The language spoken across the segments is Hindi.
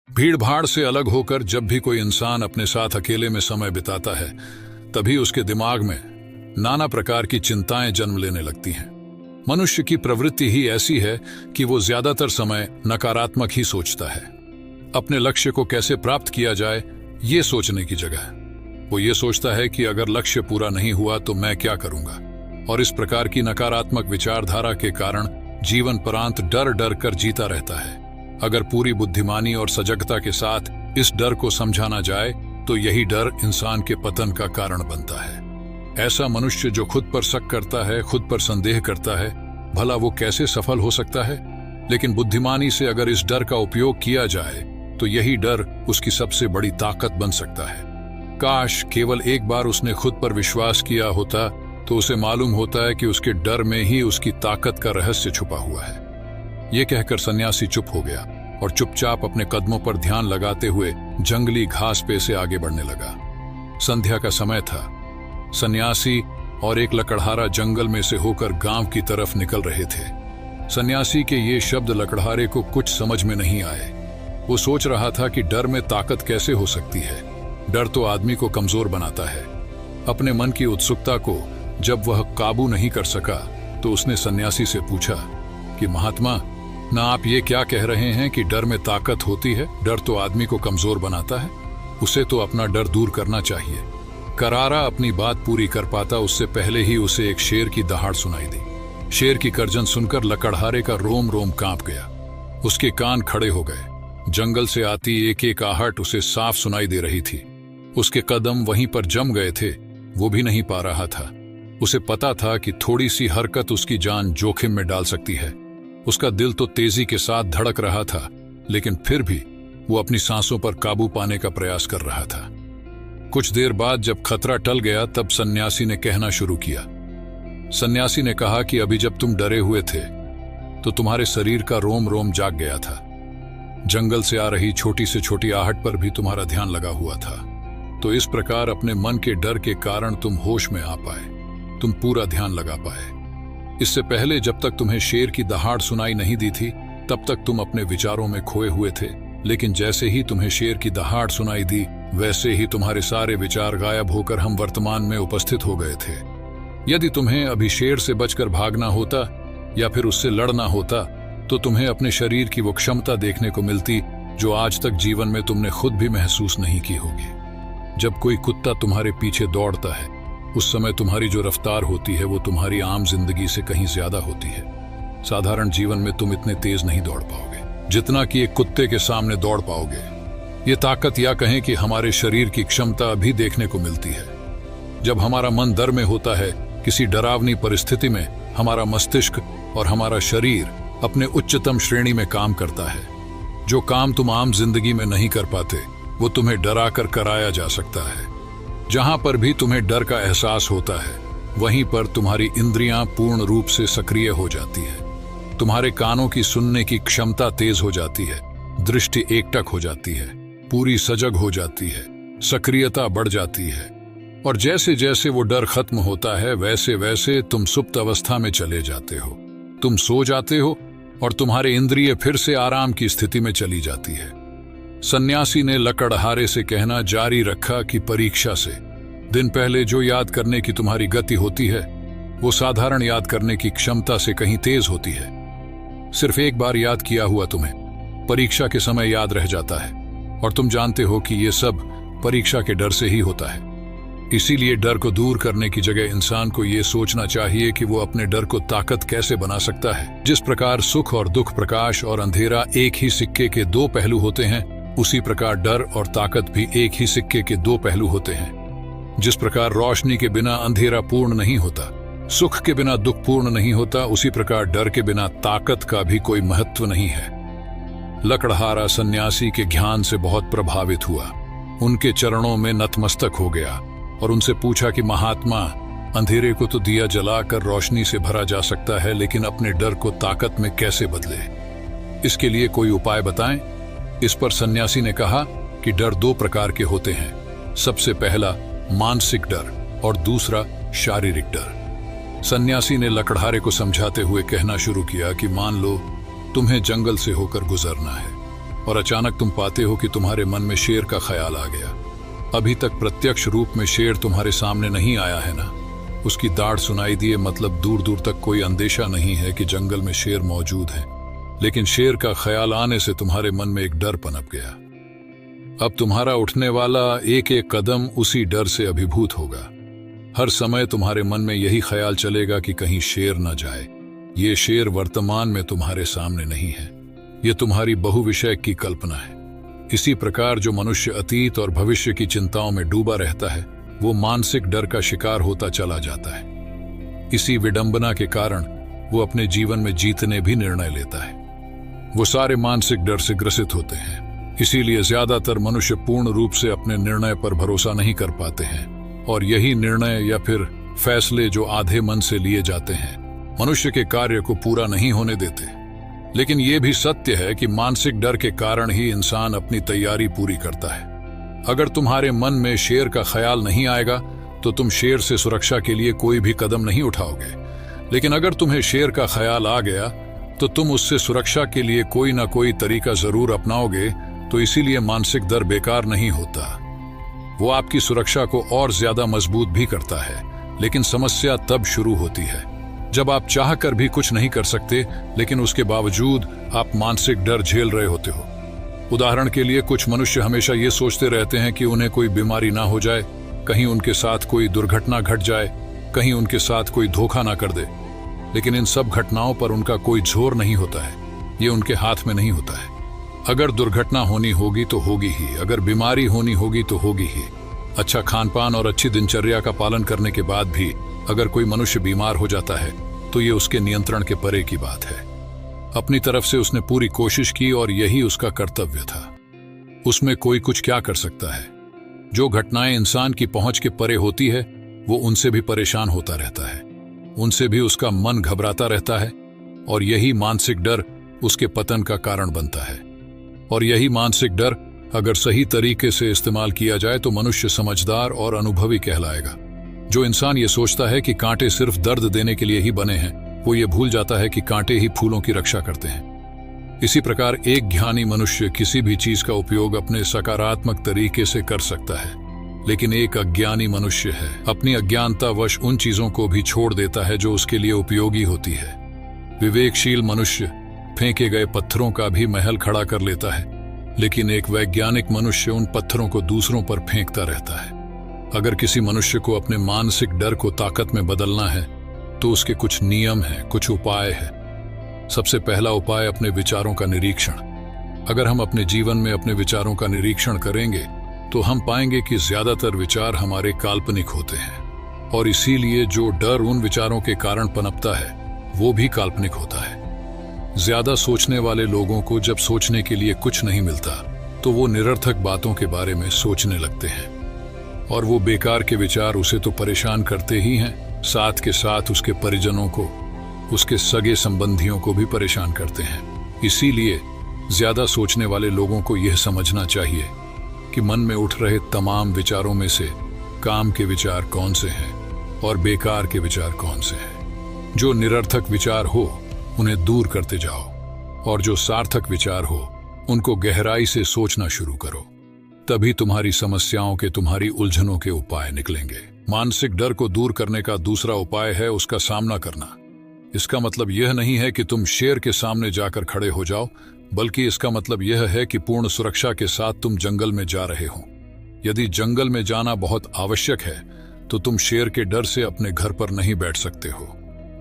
भीड़ भाड़ से अलग होकर जब भी कोई इंसान अपने साथ अकेले में समय बिताता है, तभी उसके दिमाग में नाना प्रकार की चिंताएं जन्म लेने लगती हैं। मनुष्य की प्रवृत्ति ही ऐसी है कि वो ज्यादातर समय नकारात्मक ही सोचता है। अपने लक्ष्य को कैसे प्राप्त किया जाए, ये सोचने की जगह वो ये सोचता है कि अगर लक्ष्य पूरा नहीं हुआ तो मैं क्या करूंगा। और इस प्रकार की नकारात्मक विचारधारा के कारण जीवन परांत डर डर कर जीता रहता है। अगर पूरी बुद्धिमानी और सजगता के साथ इस डर को समझाना जाए तो यही डर इंसान के पतन का कारण बनता है। ऐसा मनुष्य जो खुद पर शक करता है, खुद पर संदेह करता है, भला वो कैसे सफल हो सकता है। लेकिन बुद्धिमानी से अगर इस डर का उपयोग किया जाए तो यही डर उसकी सबसे बड़ी ताकत बन सकता है। काश केवल एक बार उसने खुद पर विश्वास किया होता तो उसे मालूम होता है कि उसके डर में ही उसकी ताकत का रहस्य छुपा हुआ है। ये कहकर सन्यासी चुप हो गया और चुपचाप अपने कदमों पर ध्यान लगाते हुए जंगली घास पे से आगे बढ़ने लगा। संध्या का समय था। सन्यासी और एक लकड़हारा जंगल में से होकर गांव की तरफ निकल रहे थे। सन्यासी के ये शब्द लकड़हारे को कुछ समझ में नहीं आए। वो सोच रहा था कि डर में ताकत कैसे हो सकती है। डर तो आदमी को कमजोर बनाता है। अपने मन की उत्सुकता को जब वह काबू नहीं कर सका तो उसने सन्यासी से पूछा कि महात्मा, ना आप ये क्या कह रहे हैं कि डर में ताकत होती है? डर तो आदमी को कमजोर बनाता है। उसे तो अपना डर दूर करना चाहिए। करारा अपनी बात पूरी कर पाता उससे पहले ही उसे एक शेर की दहाड़ सुनाई दी। शेर की गर्जन सुनकर लकड़हारे का रोम रोम कांप गया। उसके कान खड़े हो गए। जंगल से आती एक एक आहट उसे साफ सुनाई दे रही थी। उसके कदम वहीं पर जम गए थे, वो भी नहीं पा रहा था। उसे पता था कि थोड़ी सी हरकत उसकी जान जोखिम में डाल सकती है। उसका दिल तो तेजी के साथ धड़क रहा था, लेकिन फिर भी वो अपनी सांसों पर काबू पाने का प्रयास कर रहा था। कुछ देर बाद जब खतरा टल गया तब सन्यासी ने कहना शुरू किया। सन्यासी ने कहा कि अभी जब तुम डरे हुए थे तो तुम्हारे शरीर का रोम रोम जाग गया था। जंगल से आ रही छोटी से छोटी आहट पर भी तुम्हारा ध्यान लगा हुआ था। तो इस प्रकार अपने मन के डर के कारण तुम होश में आ पाए, तुम पूरा ध्यान लगा पाए। इससे पहले जब तक तुम्हें शेर की दहाड़ सुनाई नहीं दी थी तब तक तुम अपने विचारों में खोए हुए थे। लेकिन जैसे ही तुम्हें शेर की दहाड़ सुनाई दी वैसे ही तुम्हारे सारे विचार गायब होकर हम वर्तमान में उपस्थित हो गए थे। यदि तुम्हें अभी शेर से बचकर भागना होता या फिर उससे लड़ना होता तो तुम्हें अपने शरीर की वो क्षमता देखने को मिलती जो आज तक जीवन में तुमने खुद भी महसूस नहीं की होगी। जब कोई कुत्ता तुम्हारे पीछे दौड़ता है उस समय तुम्हारी जो रफ्तार होती है वो तुम्हारी आम जिंदगी से कहीं ज्यादा होती है। साधारण जीवन में तुम इतने तेज नहीं दौड़ पाओगे जितना कि एक कुत्ते के सामने दौड़ पाओगे। ये ताकत या कहें कि हमारे शरीर की क्षमता अभी देखने को मिलती है। जब हमारा मन डर में होता है, किसी डरावनी परिस्थिति में, हमारा मस्तिष्क और हमारा शरीर अपने उच्चतम श्रेणी में काम करता है। जो काम तुम आम जिंदगी में नहीं कर पाते वो तुम्हें डरा कर कराया जा सकता है। जहां पर भी तुम्हें डर का एहसास होता है वहीं पर तुम्हारी इंद्रियां पूर्ण रूप से सक्रिय हो जाती है। तुम्हारे कानों की सुनने की क्षमता तेज हो जाती है, दृष्टि एकटक हो जाती है, पूरी सजग हो जाती है, सक्रियता बढ़ जाती है। और जैसे जैसे वो डर खत्म होता है वैसे वैसे तुम सुप्त अवस्था में चले जाते हो। तुम सो जाते हो और तुम्हारे इंद्रिय फिर से आराम की स्थिति में चली जाती है। सन्यासी ने लकड़हारे से कहना जारी रखा कि परीक्षा से दिन पहले जो याद करने की तुम्हारी गति होती है वो साधारण याद करने की क्षमता से कहीं तेज होती है। सिर्फ एक बार याद किया हुआ तुम्हें परीक्षा के समय याद रह जाता है और तुम जानते हो कि ये सब परीक्षा के डर से ही होता है। इसीलिए डर को दूर करने की जगह इंसान को ये सोचना चाहिए कि वो अपने डर को ताकत कैसे बना सकता है। जिस प्रकार सुख और दुख, प्रकाश और अंधेरा एक ही सिक्के के दो पहलू होते हैं, उसी प्रकार डर और ताकत भी एक ही सिक्के के दो पहलू होते हैं। जिस प्रकार रोशनी के बिना अंधेरा पूर्ण नहीं होता, सुख के बिना दुख पूर्ण नहीं होता, उसी प्रकार डर के बिना ताकत का भी कोई महत्व नहीं है। लकड़हारा सन्यासी के ज्ञान से बहुत प्रभावित हुआ, उनके चरणों में नतमस्तक हो गया और उनसे पूछा कि महात्मा, अंधेरे को तो दिया जलाकर रोशनी से भरा जा सकता है, लेकिन अपने डर को ताकत में कैसे बदले? इसके लिए कोई उपाय बताएं। इस पर सन्यासी ने कहा कि डर दो प्रकार के होते हैं। सबसे पहला मानसिक डर और दूसरा शारीरिक डर। सन्यासी ने लकड़हारे को समझाते हुए कहना शुरू किया कि मान लो तुम्हें जंगल से होकर गुजरना है और अचानक तुम पाते हो कि तुम्हारे मन में शेर का ख्याल आ गया। अभी तक प्रत्यक्ष रूप में शेर तुम्हारे सामने नहीं आया है ना, उसकी दाढ़ सुनाई दिए मतलब दूर दूर तक कोई अंदेशा नहीं है कि जंगल में शेर मौजूद है, लेकिन शेर का ख्याल आने से तुम्हारे मन में एक डर पनप गया। अब तुम्हारा उठने वाला एक एक कदम उसी डर से अभिभूत होगा। हर समय तुम्हारे मन में यही ख्याल चलेगा कि कहीं शेर न जाए। ये शेर वर्तमान में तुम्हारे सामने नहीं है, ये तुम्हारी बहुविषय की कल्पना है। इसी प्रकार जो मनुष्य अतीत और भविष्य की चिंताओं में डूबा रहता है, वो मानसिक डर का शिकार होता चला जाता है। इसी विडंबना के कारण वो अपने जीवन में जीतने भी निर्णय लेता है। वो सारे मानसिक डर से ग्रसित होते हैं। इसीलिए ज्यादातर मनुष्य पूर्ण रूप से अपने निर्णय पर भरोसा नहीं कर पाते हैं, और यही निर्णय या फिर फैसले जो आधे मन से लिए जाते हैं मनुष्य के कार्य को पूरा नहीं होने देते। लेकिन यह भी सत्य है कि मानसिक डर के कारण ही इंसान अपनी तैयारी पूरी करता है। अगर तुम्हारे मन में शेर का ख्याल नहीं आएगा तो तुम शेर से सुरक्षा के लिए कोई भी कदम नहीं उठाओगे, लेकिन अगर तुम्हें शेर का ख्याल आ गया तो तुम उससे सुरक्षा के लिए कोई ना कोई तरीका जरूर अपनाओगे। तो इसीलिए मानसिक डर बेकार नहीं होता, वो आपकी सुरक्षा को और ज्यादा मजबूत भी करता है। लेकिन समस्या तब शुरू होती है जब आप चाहकर भी कुछ नहीं कर सकते, लेकिन उसके बावजूद आप मानसिक डर झेल रहे होते हो। उदाहरण के लिए कुछ मनुष्य हमेशा ये सोचते रहते हैं कि उन्हें कोई बीमारी ना हो जाए, कहीं उनके साथ कोई दुर्घटना घट जाए, कहीं उनके साथ कोई धोखा ना कर दे। लेकिन इन सब घटनाओं पर उनका कोई जोर नहीं होता है, ये उनके हाथ में नहीं होता है। अगर दुर्घटना होनी होगी तो होगी ही, अगर बीमारी होनी होगी तो होगी ही। अच्छा खानपान और अच्छी दिनचर्या का पालन करने के बाद भी अगर कोई मनुष्य बीमार हो जाता है तो ये उसके नियंत्रण के परे की बात है। अपनी तरफ से उसने पूरी कोशिश की और यही उसका कर्तव्य था। उसमें कोई कुछ क्या कर सकता है। जो घटनाएं इंसान की पहुंच के परे होती है वो उनसे भी परेशान होता रहता है, उनसे भी उसका मन घबराता रहता है, और यही मानसिक डर उसके पतन का कारण बनता है। और यही मानसिक डर अगर सही तरीके से इस्तेमाल किया जाए तो मनुष्य समझदार और अनुभवी कहलाएगा। जो इंसान ये सोचता है कि कांटे सिर्फ दर्द देने के लिए ही बने हैं, वो ये भूल जाता है कि कांटे ही फूलों की रक्षा करते हैं। इसी प्रकार एक ज्ञानी मनुष्य किसी भी चीज का उपयोग अपने सकारात्मक तरीके से कर सकता है, लेकिन एक अज्ञानी मनुष्य है अपनी अज्ञानतावश उन चीजों को भी छोड़ देता है जो उसके लिए उपयोगी होती है। विवेकशील मनुष्य फेंके गए पत्थरों का भी महल खड़ा कर लेता है, लेकिन एक वैज्ञानिक मनुष्य उन पत्थरों को दूसरों पर फेंकता रहता है। अगर किसी मनुष्य को अपने मानसिक डर को ताकत में बदलना है तो उसके कुछ नियम हैं, कुछ उपाय हैं। सबसे पहला उपाय अपने विचारों का निरीक्षण। अगर हम अपने जीवन में अपने विचारों का निरीक्षण करेंगे तो हम पाएंगे कि ज्यादातर विचार हमारे काल्पनिक होते हैं, और इसीलिए जो डर उन विचारों के कारण पनपता है वो भी काल्पनिक होता है। ज्यादा सोचने वाले लोगों को जब सोचने के लिए कुछ नहीं मिलता तो वो निरर्थक बातों के बारे में सोचने लगते हैं, और वो बेकार के विचार उसे तो परेशान करते ही हैं, साथ के साथ उसके परिजनों को, उसके सगे संबंधियों को भी परेशान करते हैं। इसीलिए ज्यादा सोचने वाले लोगों को यह समझना चाहिए कि मन में उठ रहे तमाम विचारों में से काम के विचार कौन से हैं और बेकार के विचार कौन से हैं। जो निरर्थक विचार हो उन्हें दूर करते जाओ, और जो सार्थक विचार हो उनको गहराई से सोचना शुरू करो। तभी तुम्हारी समस्याओं के, तुम्हारी उलझनों के उपाय निकलेंगे। मानसिक डर को दूर करने का दूसरा उपाय है उसका सामना करना। इसका मतलब यह नहीं है कि तुम शेर के सामने जाकर खड़े हो जाओ, बल्कि इसका मतलब यह है कि पूर्ण सुरक्षा के साथ तुम जंगल में जा रहे हो। यदि जंगल में जाना बहुत आवश्यक है तो तुम शेर के डर से अपने घर पर नहीं बैठ सकते हो।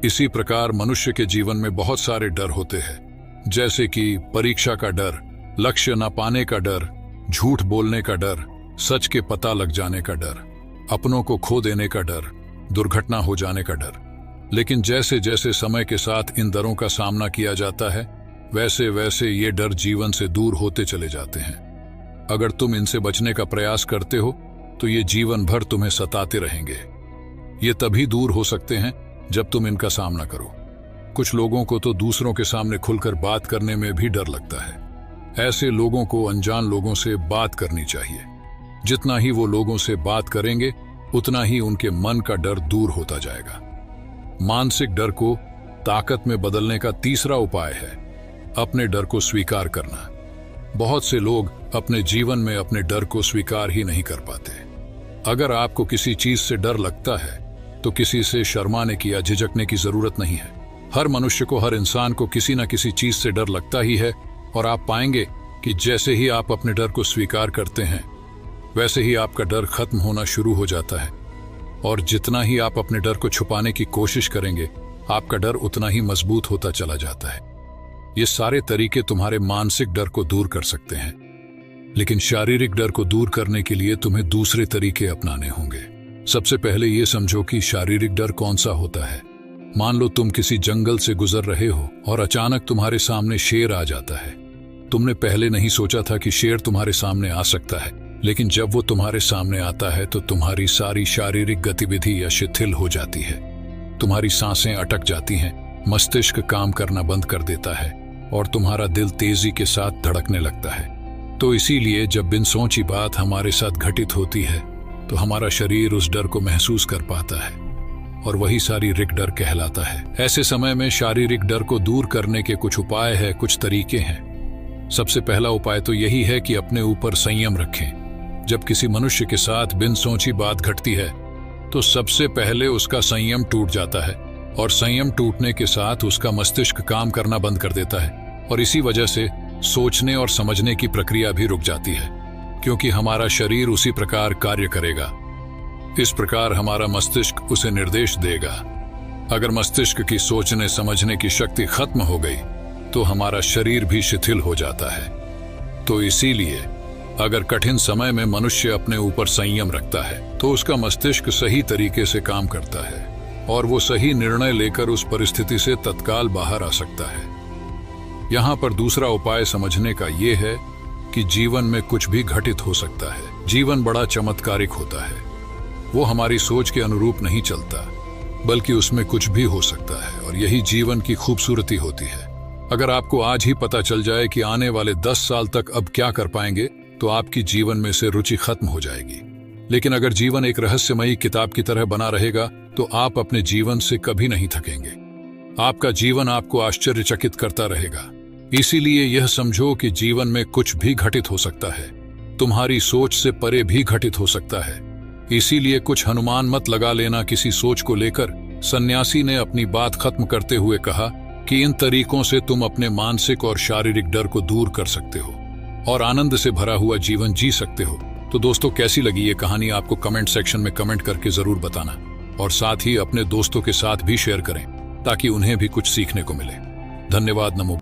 इसी प्रकार मनुष्य के जीवन में बहुत सारे डर होते हैं, जैसे कि परीक्षा का डर, लक्ष्य न पाने का डर, झूठ बोलने का डर, सच के पता लग जाने का डर, अपनों को खो देने का डर, दुर्घटना हो जाने का डर। लेकिन जैसे जैसे समय के साथ इन डरों का सामना किया जाता है वैसे वैसे ये डर जीवन से दूर होते चले जाते हैं। अगर तुम इनसे बचने का प्रयास करते हो तो ये जीवन भर तुम्हें सताते रहेंगे। ये तभी दूर हो सकते हैं जब तुम इनका सामना करो। कुछ लोगों को तो दूसरों के सामने खुलकर बात करने में भी डर लगता है। ऐसे लोगों को अनजान लोगों से बात करनी चाहिए। जितना ही वो लोगों से बात करेंगे उतना ही उनके मन का डर दूर होता जाएगा। मानसिक डर को ताकत में बदलने का तीसरा उपाय है अपने डर को स्वीकार करना। बहुत से लोग अपने जीवन में अपने डर को स्वीकार ही नहीं कर पाते। अगर आपको किसी चीज से डर लगता है तो किसी से शर्माने की या झिझकने की जरूरत नहीं है। हर मनुष्य को, हर इंसान को किसी न किसी चीज से डर लगता ही है, और आप पाएंगे कि जैसे ही आप अपने डर को स्वीकार करते हैं वैसे ही आपका डर खत्म होना शुरू हो जाता है। और जितना ही आप अपने डर को छुपाने की कोशिश करेंगे, आपका डर उतना ही मजबूत होता चला जाता है। ये सारे तरीके तुम्हारे मानसिक डर को दूर कर सकते हैं, लेकिन शारीरिक डर को दूर करने के लिए तुम्हें दूसरे तरीके अपनाने होंगे। सबसे पहले ये समझो कि शारीरिक डर कौन सा होता है। मान लो तुम किसी जंगल से गुजर रहे हो और अचानक तुम्हारे सामने शेर आ जाता है। तुमने पहले नहीं सोचा था कि शेर तुम्हारे सामने आ सकता है, लेकिन जब वो तुम्हारे सामने आता है तो तुम्हारी सारी शारीरिक गतिविधि या शिथिल हो जाती है। तुम्हारी सांसें अटक जाती हैं, मस्तिष्क काम करना बंद कर देता है और तुम्हारा दिल तेजी के साथ धड़कने लगता है। तो इसीलिए जब बिन सोची बात हमारे साथ घटित होती है तो हमारा शरीर उस डर को महसूस कर पाता है, और वही शारीरिक डर कहलाता है। ऐसे समय में शारीरिक डर को दूर करने के कुछ उपाय है, कुछ तरीके हैं। सबसे पहला उपाय तो यही है कि अपने ऊपर संयम रखें। जब किसी मनुष्य के साथ बिन सोची बात घटती है तो सबसे पहले उसका संयम टूट जाता है, और संयम टूटने के साथ उसका मस्तिष्क काम करना बंद कर देता है, और इसी वजह से सोचने और समझने की प्रक्रिया भी रुक जाती है, क्योंकि हमारा शरीर उसी प्रकार कार्य करेगा। इस प्रकार हमारा मस्तिष्क उसे निर्देश देगा। अगर मस्तिष्क की सोचने समझने की शक्ति खत्म हो गई तो हमारा शरीर भी शिथिल हो जाता है। तो इसीलिए अगर कठिन समय में मनुष्य अपने ऊपर संयम रखता है तो उसका मस्तिष्क सही तरीके से काम करता है और वो सही निर्णय लेकर उस परिस्थिति से तत्काल बाहर आ सकता है। यहाँ पर दूसरा उपाय समझने का ये है कि जीवन में कुछ भी घटित हो सकता है। जीवन बड़ा चमत्कारिक होता है। वो हमारी सोच के अनुरूप नहीं चलता, बल्कि उसमें कुछ भी हो सकता है, और यही जीवन की खूबसूरती होती है। अगर आपको आज ही पता चल जाए कि आने वाले 10 साल तक अब क्या कर पाएंगे, तो आपकी जीवन में से रुचि खत्म हो जाएगी। लेकिन अगर जीवन एक रहस्यमयी किताब की तरह बना रहेगा तो आप अपने जीवन से कभी नहीं थकेंगे। आपका जीवन आपको आश्चर्यचकित करता रहेगा। इसीलिए यह समझो कि जीवन में कुछ भी घटित हो सकता है, तुम्हारी सोच से परे भी घटित हो सकता है। इसीलिए कुछ अनुमान मत लगा लेना किसी सोच को लेकर। सन्यासी ने अपनी बात खत्म करते हुए कहा कि इन तरीकों से तुम अपने मानसिक और शारीरिक डर को दूर कर सकते हो और आनंद से भरा हुआ जीवन जी सकते हो। तो दोस्तों, कैसी लगी ये कहानी आपको कमेंट सेक्शन में कमेंट करके जरूर बताना, और साथ ही अपने दोस्तों के साथ भी शेयर करें ताकि उन्हें भी कुछ सीखने को मिले। धन्यवाद। नमो।